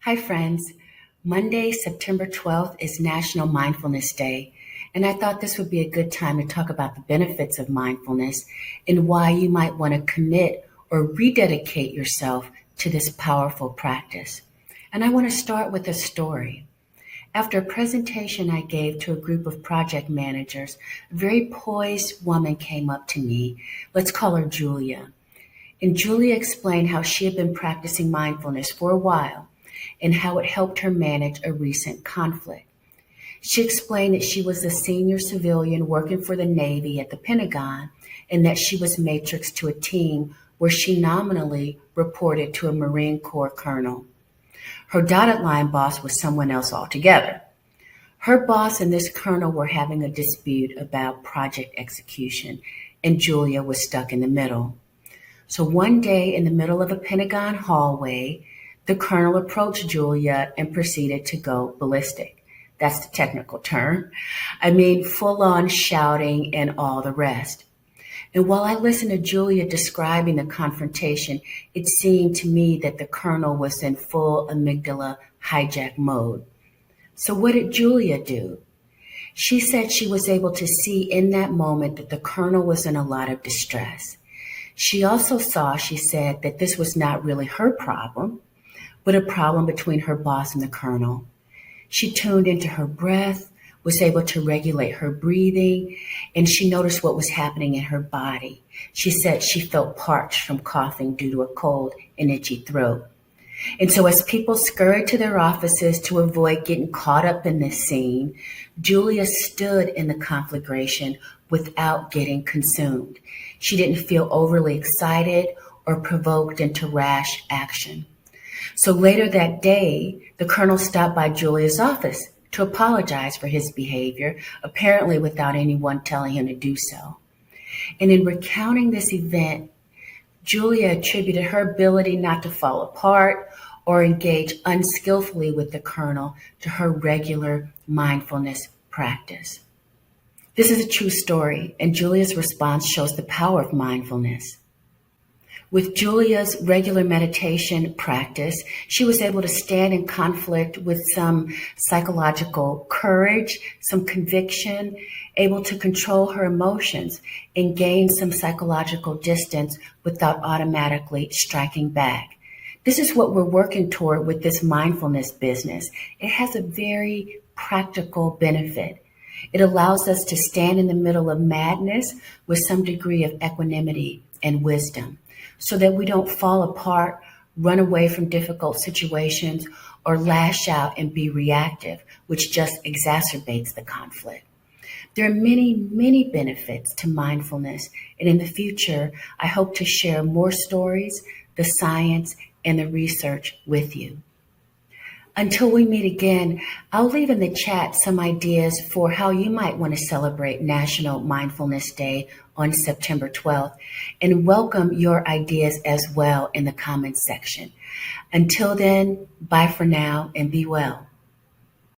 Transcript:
Hi, friends. Monday, September 12th is National Mindfulness Day, and I thought this would be a good time to talk about the benefits of mindfulness and why you might want to commit or rededicate yourself to this powerful practice. And I want to start with a story. After a presentation I gave to a group of project managers, a very poised woman came up to me. Let's call her Julia. And Julia explained how she had been practicing mindfulness for a while and how it helped her manage a recent conflict. She explained that she was a senior civilian working for the Navy at the Pentagon and that she was matrixed to a team where she nominally reported to a Marine Corps colonel. Her dotted line boss was someone else altogether. Her boss and this colonel were having a dispute about project execution, and Julia was stuck in the middle. So one day in the middle of a Pentagon hallway, the colonel approached Julia and proceeded to go ballistic. That's the technical term. I mean, full on shouting and all the rest. And while I listened to Julia describing the confrontation, it seemed to me that the colonel was in full amygdala hijack mode. So what did Julia do? She said she was able to see in that moment that the colonel was in a lot of distress. She also saw, she said, that this was not really her problem, but a problem between her boss and the colonel. She tuned into her breath, was able to regulate her breathing, and she noticed what was happening in her body. She said she felt parched from coughing due to a cold and itchy throat. And so as people scurried to their offices to avoid getting caught up in this scene, Julia stood in the conflagration without getting consumed. She didn't feel overly excited or provoked into rash action. So later that day, the colonel stopped by Julia's office to apologize for his behavior, apparently without anyone telling him to do so. And in recounting this event, Julia attributed her ability not to fall apart or engage unskillfully with the colonel to her regular mindfulness practice. This is a true story, and Julia's response shows the power of mindfulness. With Julia's regular meditation practice, she was able to stand in conflict with some psychological courage, some conviction, able to control her emotions and gain some psychological distance without automatically striking back. This is what we're working toward with this mindfulness business. It has a very practical benefit. It allows us to stand in the middle of madness with some degree of equanimity and wisdom, so that we don't fall apart, run away from difficult situations, or lash out and be reactive, which just exacerbates the conflict. There are many, many benefits to mindfulness, and in the future, I hope to share more stories, the science, and the research with you. Until we meet again, I'll leave in the chat some ideas for how you might want to celebrate National Mindfulness Day on September 12th, and welcome your ideas as well in the comments section. Until then, bye for now and be well.